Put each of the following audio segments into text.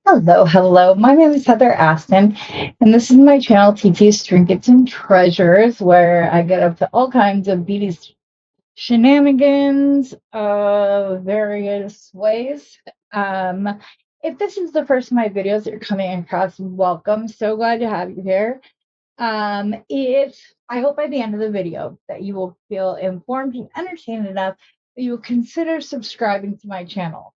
Hello. My name is Heather Aston, and this is my channel, Trinkets and Treasures, where I get up to all kinds of beauty shenanigans of various ways. If this is the first of my videos that you're coming across, welcome. So glad to have you here. If I hope by the end of the video that you will feel informed and entertained enough that you will consider subscribing to my channel,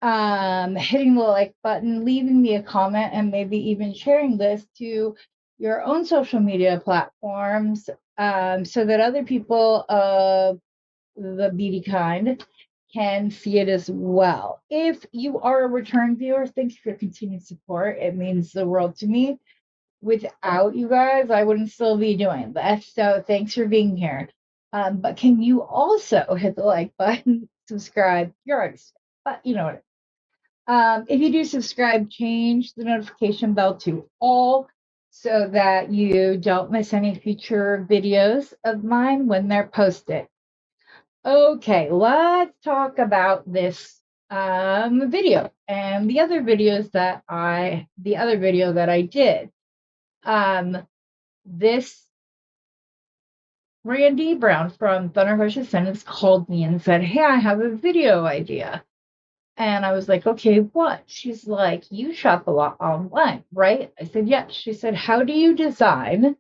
hitting the like button, leaving me a comment, and maybe even sharing this to your own social media platforms, so that other people of the beauty kind can see it as well. If you are a return viewer, thanks for your continued support. It means the world to me. Without you guys, I wouldn't still be doing this. So thanks for being here. But can you also hit the like button, subscribe? You're already, but you know what. If you do subscribe, change the notification bell to all so that you don't miss any future videos of mine when they're posted. Okay, let's talk about this video and the other videos that I did. This Randy Brown from Thunder Horse's Sentence called me and said, "Hey, I have a video idea." And I was like, "Okay, what?" She's like, "You shop a lot online, right?" I said, "Yes." She said, "How do you design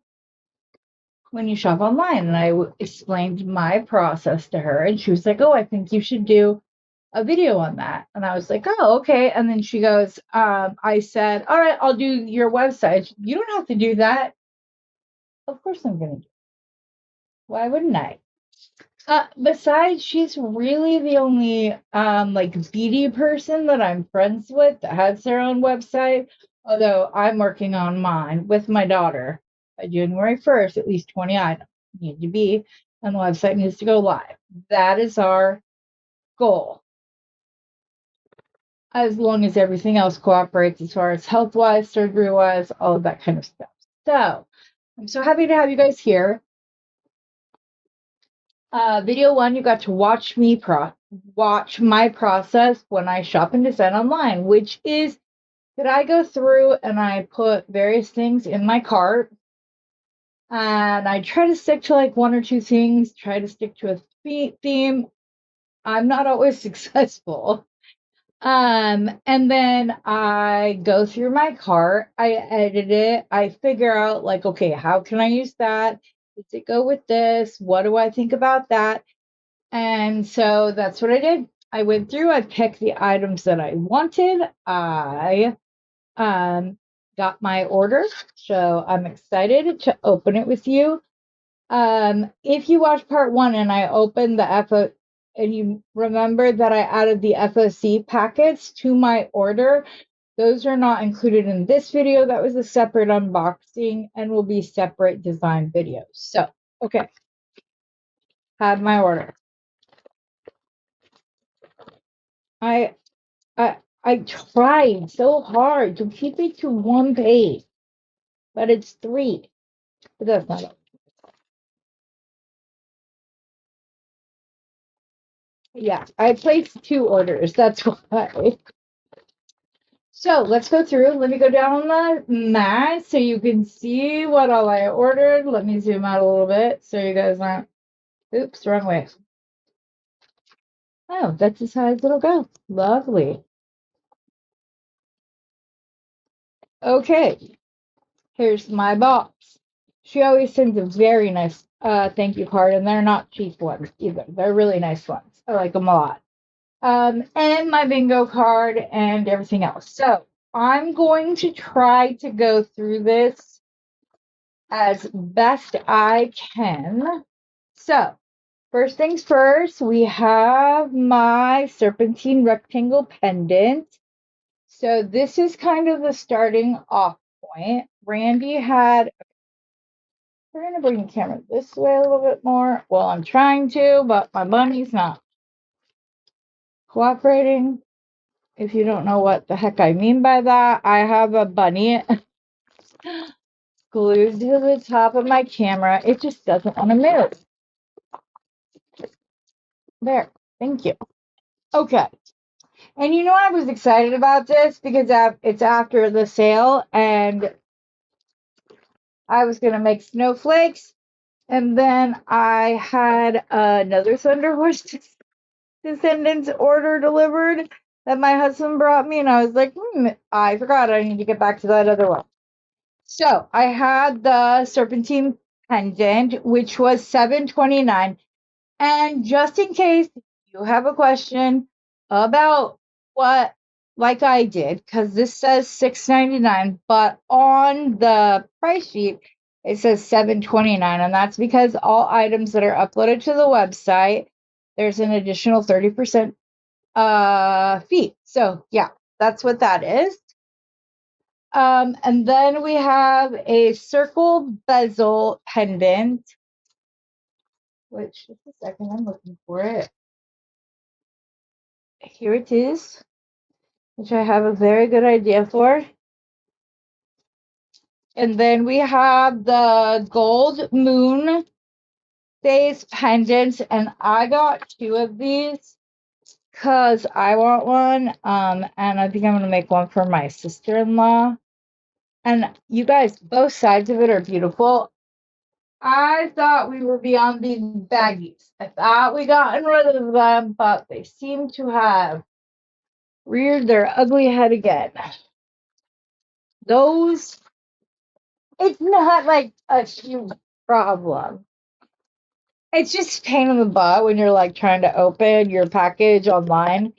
when you shop online?" And I explained my process to her, and she was like, "Oh, I think you should do a video on that." And I was like, "Oh, okay." And then she goes, I said, "All right, I'll do your website." "You don't have to do that." Of course I'm going to do it. Why wouldn't I? Besides, she's really the only like BD person that I'm friends with that has their own website. Although I'm working on mine with my daughter. By January 1st, at least 20 items need to be, and the website needs to go live. That is our goal. As long as everything else cooperates as far as health-wise, surgery-wise, all of that kind of stuff. So I'm so happy to have you guys here. Video one, you got to watch my process when I shop and design online, which is that I go through and I put various things in my cart, and I try to stick to like one or two things, try to stick to a theme. I'm not always successful. And then I go through my cart, I edit it, I figure out like, okay, how can I use that? Does it go with this? What do I think about that? And so that's what I did. I went through, I picked the items that I wanted. I got my order, so I'm excited to open it with you. If you watch part one and I opened the FO, and you remember that I added the FOC packets to my order, those are not included in this video. That was a separate unboxing and will be separate design videos. So, okay, had my order. I tried so hard to keep it to one page, but it's 3. But that's not it. Yeah, I placed 2 orders. That's why. So let's go through. Let me go down on the mat so you can see what all I ordered. Let me zoom out a little bit so you guys aren't. Oops, wrong way. Oh, that's as high as it'll go. Lovely. Okay, here's my box. She always sends a very nice thank you card, and they're not cheap ones either. They're really nice ones. I like them a lot. And my bingo card and everything else. So I'm going to try to go through this as best I can. So first things first, we have my serpentine rectangle pendant. So this is kind of the starting off point. Randy had, we're going to bring the camera this way a little bit more. Well, I'm trying to, but my bunny's not cooperating. If you don't know what the heck I mean by that, I have a bunny glued to the top of my camera. It just doesn't want to move. There. Thank you. Okay. And you know, I was excited about this because it's after the sale, and I was going to make snowflakes. And then I had another Thunder Horse Descendants order delivered that my husband brought me. And I was like, I forgot. I need to get back to that other one. So I had the Serpentine pendant, which was $7.29. And just in case you have a question about what, like I did, because this says $6.99, but on the price sheet it says $7.29, and that's because all items that are uploaded to the website, there's an additional 30% fee. So yeah, that's what that is. And then we have a circle bezel pendant, which, just a second, I'm looking for it. Here it is, which I have a very good idea for. And then we have the gold moon phase pendants, and I got two of these because I want one. And I think I'm gonna make one for my sister-in-law. And you guys, both sides of it are beautiful. I thought we were beyond these baggies. I thought we gotten rid of them, but they seem to have reared their ugly head again. Those, it's not like a huge problem. It's just a pain in the butt when you're like trying to open your package online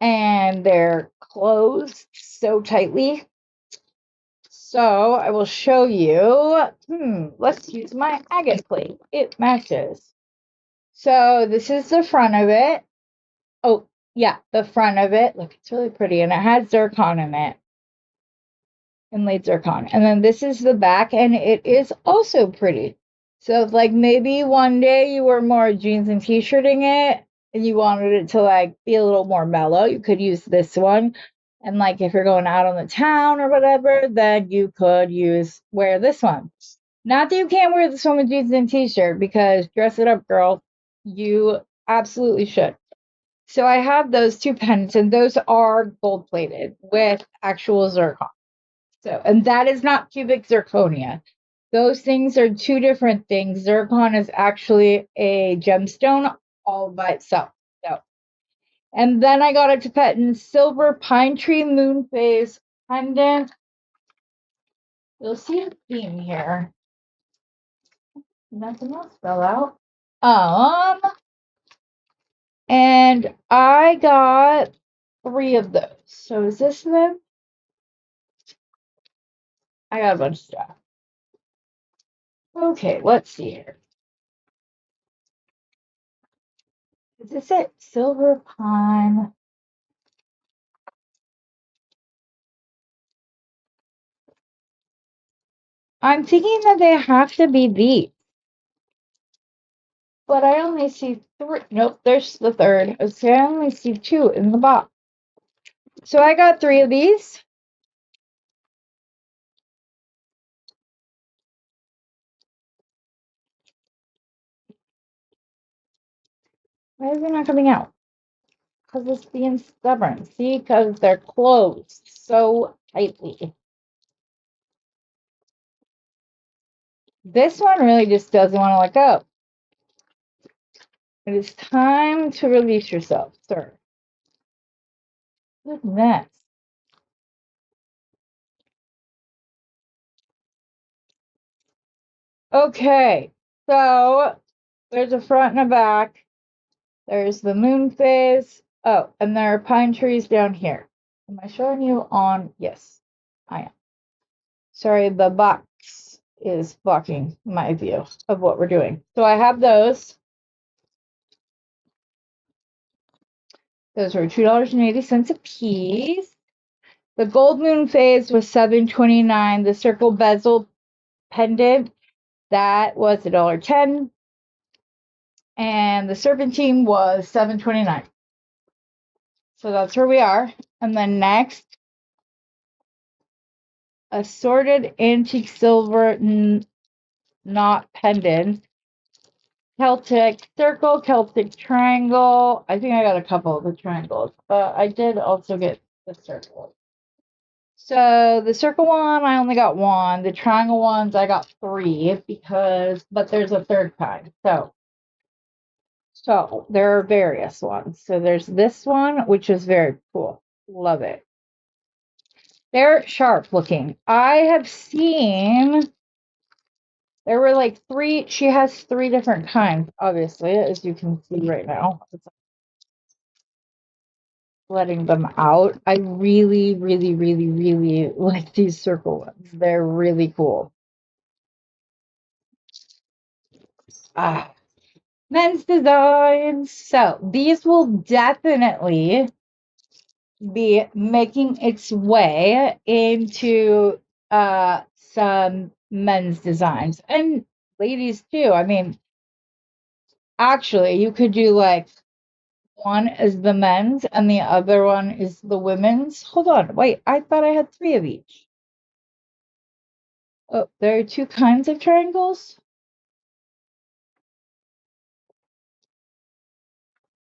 and they're closed so tightly. So I will show you. Let's use my agate plate. It matches. So this is the front of it. Oh, yeah, the front of it. Look, it's really pretty, and it has zircon in it. Inlaid zircon. And then this is the back, and it is also pretty. So if like maybe one day you were more jeans and t-shirting it and you wanted it to like be a little more mellow, you could use this one. And like if you're going out on the town or whatever, then you could wear this one. Not that you can't wear this one with jeans and t-shirt, because dress it up, girl. You absolutely should. So I have those two pens, and those are gold plated with actual zircon. So, and that is not cubic zirconia. Those things are two different things. Zircon is actually a gemstone all by itself. So, and then I got a Tibetan silver pine tree moon phase pendant. You'll see a theme here. Nothing else fell out. And I got 3 of those. So is this them? I got a bunch of stuff. Okay, let's see here. Is this it? Silver pine. I'm thinking that they have to be these. But I only see 3. Nope, there's the third. Okay, I only see 2 in the box. So I got 3 of these. Why is it not coming out? Because it's being stubborn. See, because they're closed so tightly. This one really just doesn't want to let go. It is time to release yourself, sir. Goodness. Okay, so there's a front and a back. There's the moon phase. Oh, and there are pine trees down here. Am I showing you on? Yes, I am. Sorry, the box is blocking my view of what we're doing. So I have those. Those were $2.80 a piece. The gold moon phase was $7.29. The circle bezel pendant, that was $1.10. And the serpentine was $7.29. So that's where we are. And then next, assorted antique silver knot pendant. Celtic circle, Celtic triangle. I think I got a couple of the triangles, but I did also get the circle. So the circle one, I only got one. The triangle ones, I got three but there's a third kind. So there are various ones. So there's this one, which is very cool. Love it. They're sharp looking. I have seen there were like three. She has three different kinds, obviously, as you can see right now. It's letting them out. I really, really, really, really like these circle ones. They're really cool. Ah, men's designs. So these will definitely be making its way into some men's designs and ladies too. I mean, actually, you could do like one is the men's and the other one is the women's. Hold on, wait, I thought I had three of each. Oh, there are two kinds of triangles.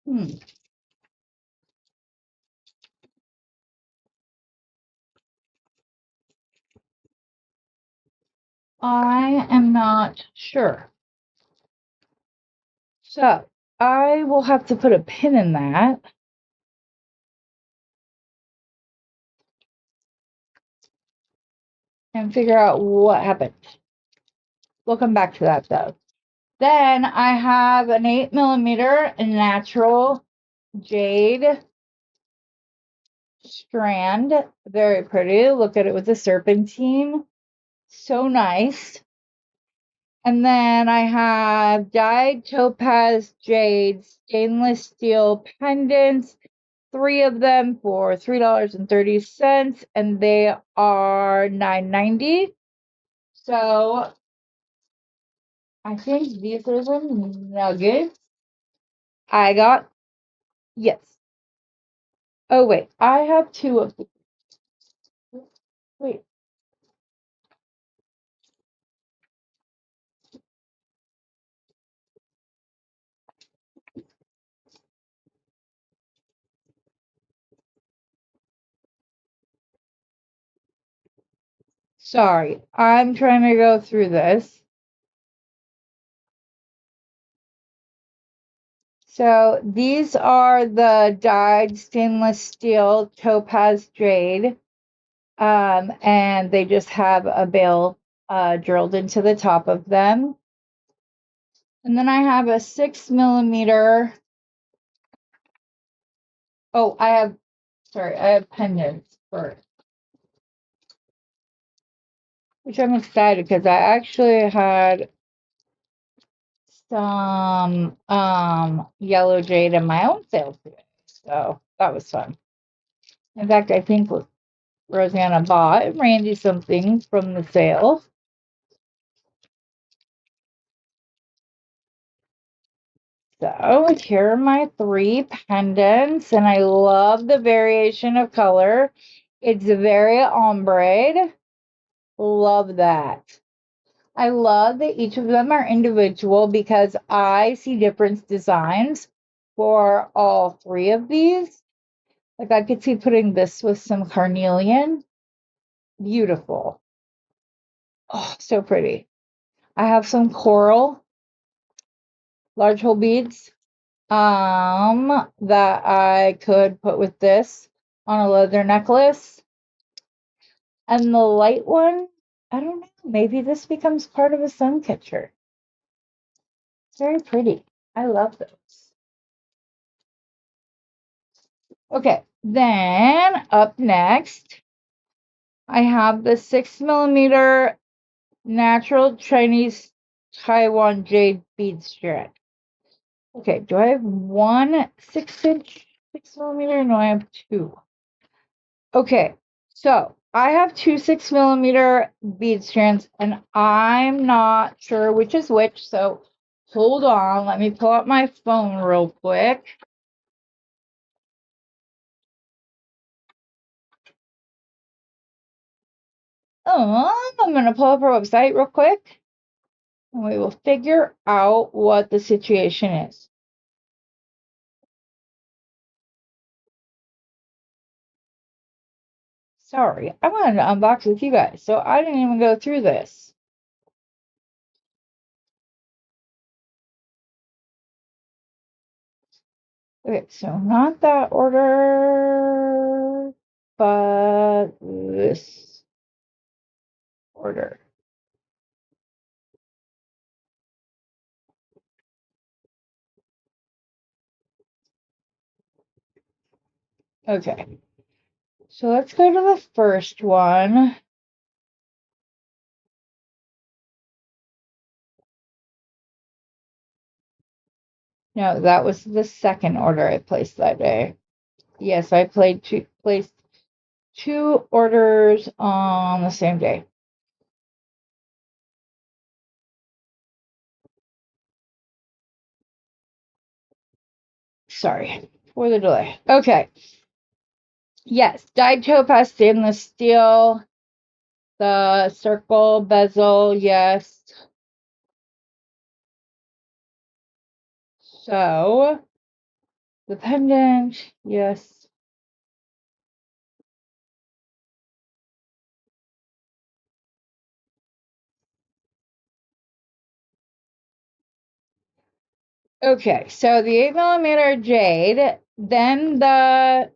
Hmm. I am not sure. So I will have to put a pin in that and figure out what happened. We'll come back to that though. Then I have an 8mm natural jade strand. Very pretty. Look at it with the serpentine. So nice. And then I have dyed topaz jade stainless steel pendants. Three of them for $3.30, and they are $9.90. So I think these are the nuggets. I got, yes. Oh, wait, I have two of these. Wait. Sorry, I'm trying to go through this. So these are the dyed stainless steel topaz jade. And they just have a bail drilled into the top of them. And then I have a 6mm. Oh, I have pendants first, which I'm excited because I actually had some yellow jade in my own sale today. So that was fun. In fact, I think Rosanna bought Randy something from the sale. So here are my three pendants, and I love the variation of color. It's very ombre. Love that. I love that each of them are individual because I see different designs for all three of these. Like I could see putting this with some carnelian. Beautiful. Oh, so pretty. I have some coral, large hole beads, that I could put with this on a leather necklace. And the light one, I don't know, maybe this becomes part of a sun catcher. It's very pretty. I love those. Okay, then up next, I have the 6mm natural Chinese Taiwan jade bead strand. Okay, do I have one 6-inch 6mm? No, I have two. Okay, so I have two 6mm bead strands, and I'm not sure which is which. So hold on, let me pull up my phone real quick. Oh, I'm gonna pull up her website real quick. And we will figure out what the situation is. Sorry, I wanted to unbox with you guys, so I didn't even go through this. Okay, so not that order, but this order. Okay, so let's go to the first one. No, that was the second order I placed that day. Yes, I placed two orders on the same day. Sorry for the delay. Okay. Yes, dyed topaz stainless steel. The circle bezel, yes. So the pendant, yes. Okay, so the 8mm jade, then the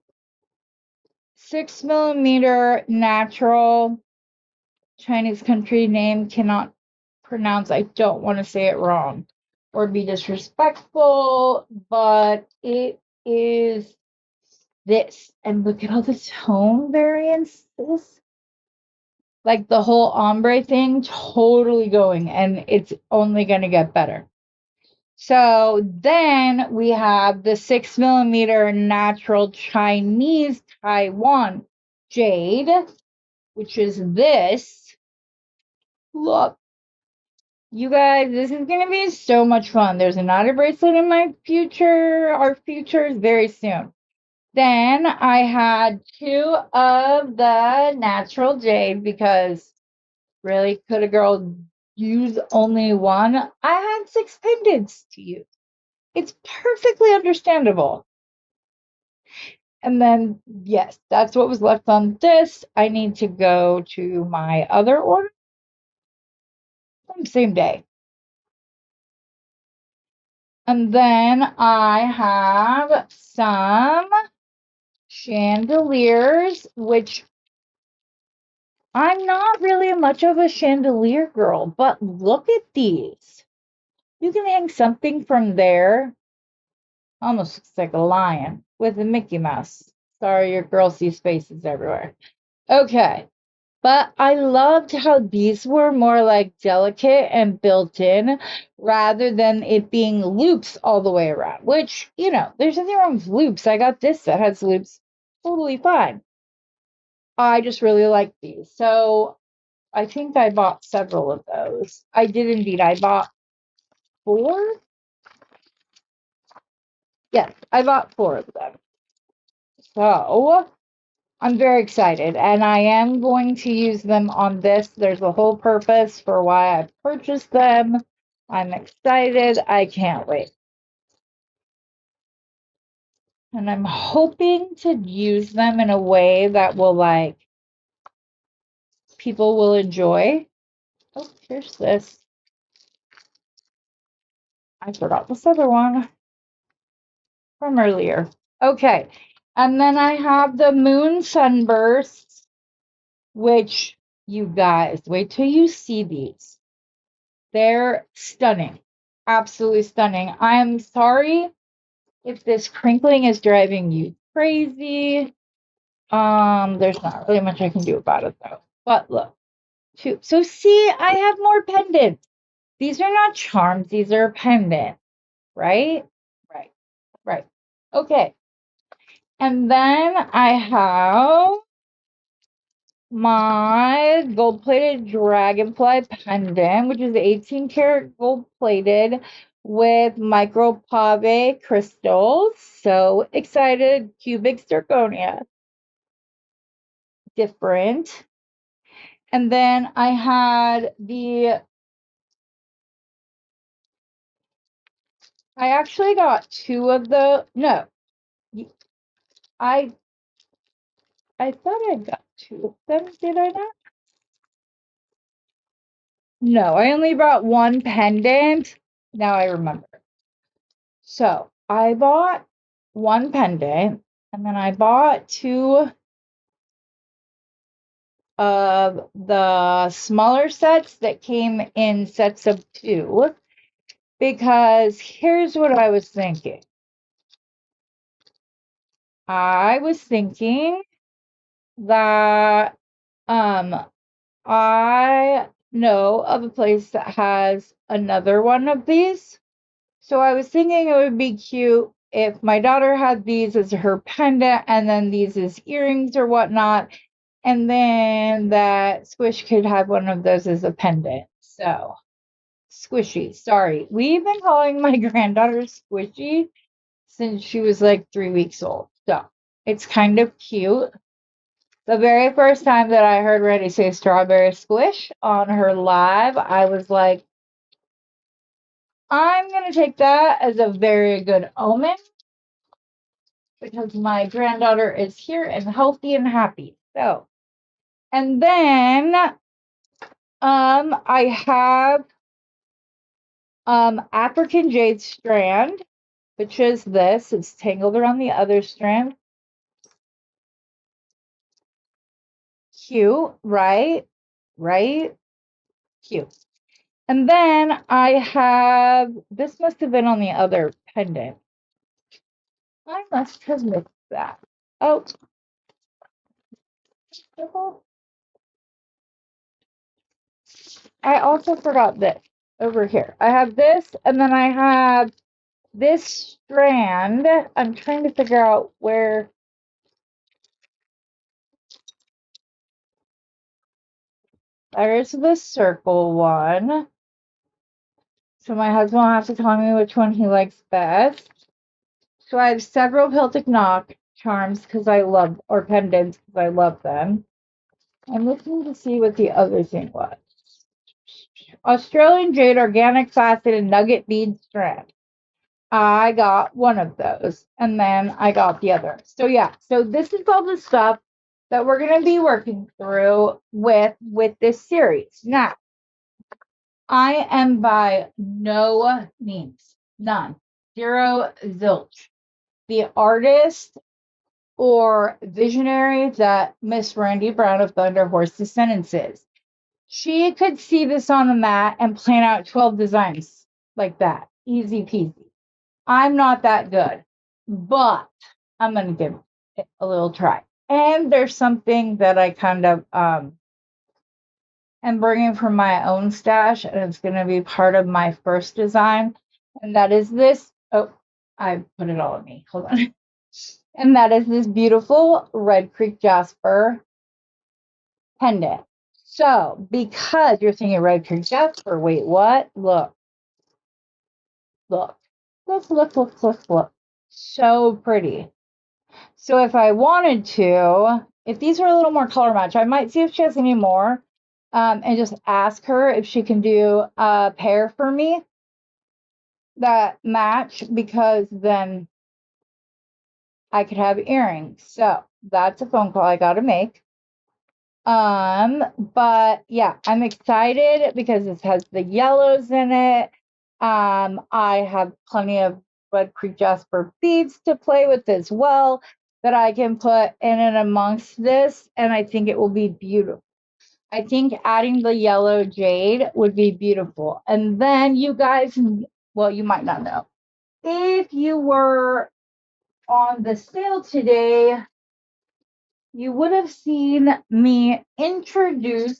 6mm natural Chinese country name cannot pronounce. I don't want to say it wrong or be disrespectful, but it is this. And look at all the tone variances. Like the whole ombre thing, totally going, and it's only going to get better. So then we have the 6mm natural Chinese Taiwan jade, which is this. Look, you guys, this is going to be so much fun. There's another bracelet in my future, our futures very soon. Then I had two of the natural jade because really, could a girl use only one? I had 6 pendants to use. It's perfectly understandable. And then, yes, that's what was left on this. I need to go to my other order same day. And then I have some chandeliers, which I'm not really much of a chandelier girl, but look at these. You can hang something from there. Almost looks like a lion with a Mickey Mouse. Sorry, your girl sees faces everywhere. Okay. But I loved how these were more like delicate and built in rather than it being loops all the way around, which, you know, there's nothing wrong with loops. I got this that has loops totally fine. I just really like these. So I think I bought several of those. I did indeed. I bought 4. Yes, I bought 4 of them. So I'm very excited, and I am going to use them on this. There's a whole purpose for why I purchased them. I'm excited. I can't wait. And I'm hoping to use them in a way that will, like, people will enjoy. Oh, here's this. I forgot this other one from earlier. Okay. And then I have the Moon Sunbursts, which, you guys, wait till you see these. They're stunning. Absolutely stunning. I am sorry if this crinkling is driving you crazy. There's not really much I can do about it though. But look. So see, I have more pendants. These are not charms, these are pendants, right? Right. Right. Okay. And then I have my gold-plated dragonfly pendant, which is 18 karat gold-plated with micro pave crystals. So excited. Cubic zirconia. Different. And then I had the I actually got 2 of the, no, I thought I got 2 of them, did I not? No, I only brought 1 pendant. Now I remember. So I bought 1 pendant, and then I bought 2 of the smaller sets that came in sets of 2, because here's what I was thinking. I was thinking that I know of a place that has another one of these. So I was thinking it would be cute if my daughter had these as her pendant and then these as earrings or whatnot. And then that Squish could have one of those as a pendant. So Squishy, sorry. We've been calling my granddaughter Squishy since she was like 3 weeks old. So it's kind of cute. The very first time that I heard Randy say strawberry squish on her live, I was like, I'm going to take that as a very good omen because my granddaughter is here and healthy and happy. So, and then I have African jade strand, which is this. It's tangled around the other strand. Cute, right? Right? Cute. And then I have, this must have been on the other pendant. I must have missed that. Oh. I also forgot this over here. I have this, and then I have this strand. I'm trying to figure out where. There's the circle one. So my husband will have to tell me which one he likes best. So I have several Celtic knot charms because I love, or pendants because I love them. I'm looking to see what the other thing was. Australian Jade Organic Faceted Nugget Bead Strand. I got one of those, and then I got the other. So yeah, so this is all the stuff that we're going to be working through with this series. Now, I am by no means, none, zero, zilch, the artist or visionary that Miss Randy Brown of Thunder Horse Descendants is. She could see this on the mat and plan out 12 designs like that. Easy peasy. I'm not that good, but I'm going to give it a little try. And there's something that I kind of am bringing from my own stash, and it's going to be part of my first design. And that is this. Oh, I put it all on me. Hold on. And that is this beautiful Red Creek Jasper pendant. So, because you're thinking Red Creek Jasper, wait, what? Look. Look. Look, look, look, look, look. So pretty. So if I wanted to, if these were a little more color match, I might see if she has any more and just ask her if she can do a pair for me that match, because then I could have earrings. So that's a phone call I got to make. But yeah, I'm excited because this has the yellows in it. I have plenty of Red Creek Jasper beads to play with as well that I can put in and amongst this, and I think it will be beautiful. I think adding the yellow jade would be beautiful. And then you guys, well, you might not know. If you were on the sale today, you would have seen me introduce,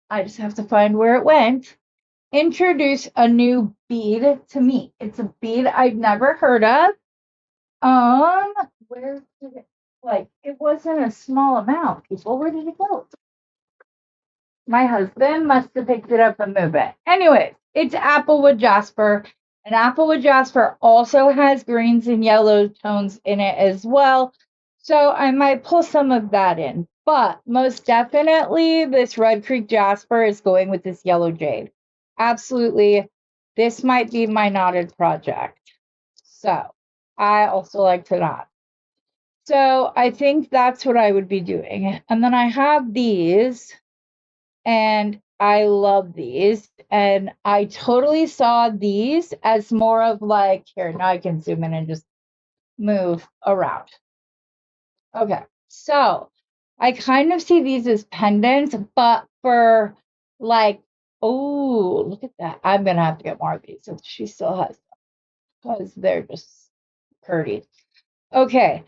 I just have to find where it went, introduce a new bead to me. It's a bead I'd never heard of. Where did it, like, it wasn't a small amount, people. Where did it go? My husband must have picked it up and moved it. Anyways, it's Applewood Jasper. And Applewood Jasper also has greens and yellow tones in it as well. So I might pull some of that in. But most definitely, this Red Creek Jasper is going with this yellow jade. Absolutely this might be my knotted project. So I also like to knot. So I think that's what I would be doing. And then I have these, and I love these. And I totally saw these as more of like, here, now I can zoom in and just move around. Okay, so I kind of see these as pendants, but for like, oh, look at that. I'm gonna have to get more of these if she still has them because they're just pretty. Okay,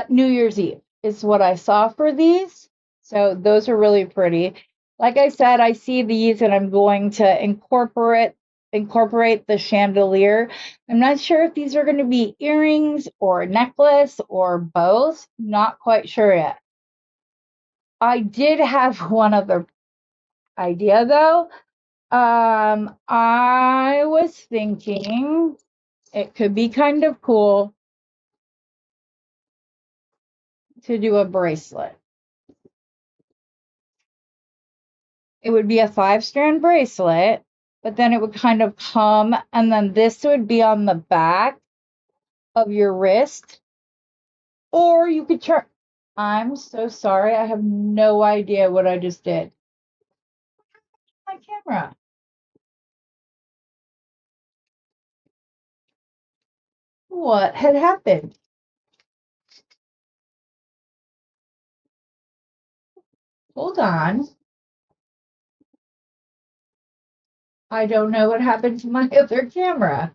New Year's Eve is what I saw for these. So those are really pretty. Like I said, I see these and I'm going to incorporate the chandelier. I'm not sure if these are going to be earrings or a necklace or both. Not quite sure yet. I did have one other idea though. I was thinking it could be kind of cool to do a bracelet. It would be a 5-strand bracelet, but then it would kind of come, and then this would be on the back of your wrist, or you could turn. I'm so sorry. I have no idea what I just did. My camera. What had happened? Hold on. I don't know what happened to my other camera.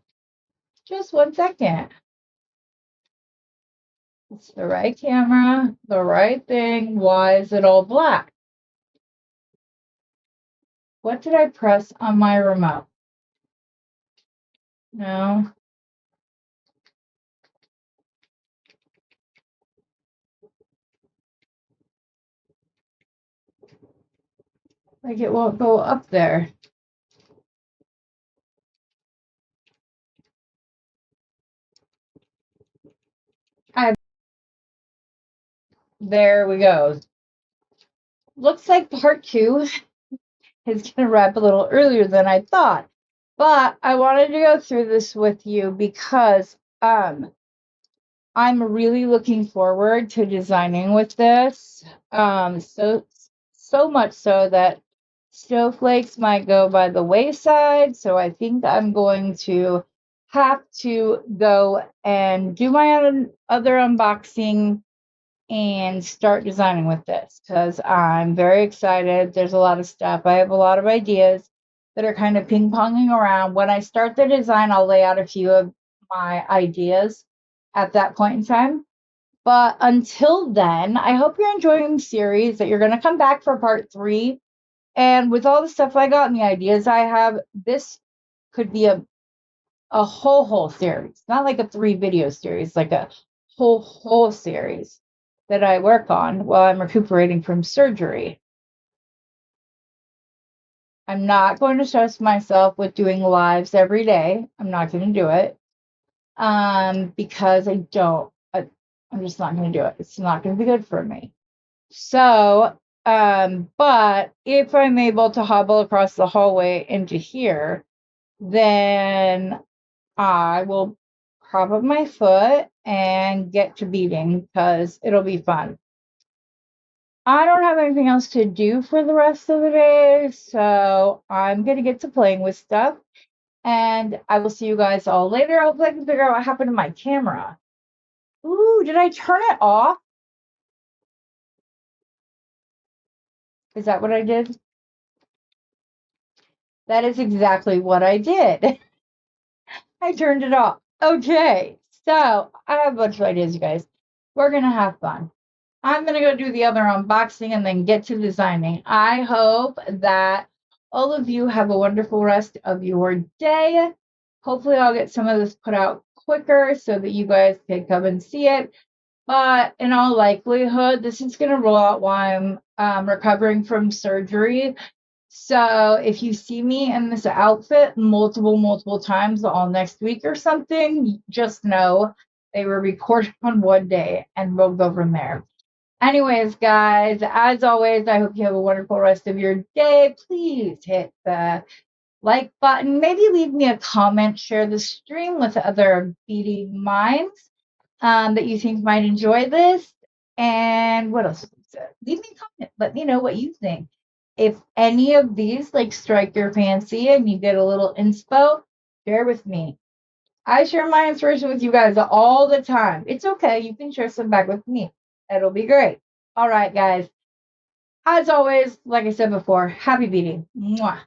Just 1 second. It's the right camera, the right thing. Why is it all black? What did I press on my remote? No. Like it won't go up there. There we go. Looks like part 2 is going to wrap a little earlier than I thought. But I wanted to go through this with you because I'm really looking forward to designing with this. So much so that snowflakes might go by the wayside. So I think I'm going to have to go and do my own other unboxing and start designing with this because I'm very excited. There's a lot of stuff. I have a lot of ideas that are kind of ping-ponging around. When I start the design, I'll lay out a few of my ideas at that point in time. But until then, I hope you're enjoying the series, that you're going to come back for part 3. And with all the stuff I got and the ideas I have, this could be a whole series, not like a 3-video series, like a whole series that I work on while I'm recuperating from surgery. I'm not going to stress myself with doing lives every day. I'm not going to do it because I'm just not going to do it. It's not going to be good for me. So, but if I'm able to hobble across the hallway into here, then I will prop up my foot and get to beading because it'll be fun. I don't have anything else to do for the rest of the day, so I'm going to get to playing with stuff. And I will see you guys all later. Hopefully I can figure out what happened to my camera. Ooh, did I turn it off? Is that what I did? That is exactly what I did. I turned it off. Okay, so I have a bunch of ideas, you guys. We're going to have fun. I'm going to go do the other unboxing and then get to designing. I hope that all of you have a wonderful rest of your day. Hopefully I'll get some of this put out quicker so that you guys can come and see it. But in all likelihood, this is going to roll out while I'm recovering from surgery. So if you see me in this outfit multiple times all next week or something, just know they were recorded on one day and we'll go from there. Anyways, guys, as always, I hope you have a wonderful rest of your day. Please hit the like button. Maybe leave me a comment, share the stream with other beading minds that you think might enjoy this. And what else? Leave me a comment. Let me know what you think. If any of these like strike your fancy and you get a little inspo, share with me. I share my inspiration with you guys all the time. It's okay. You can share some back with me. It'll be great. All right, guys. As always, like I said before, happy beading. Mwah.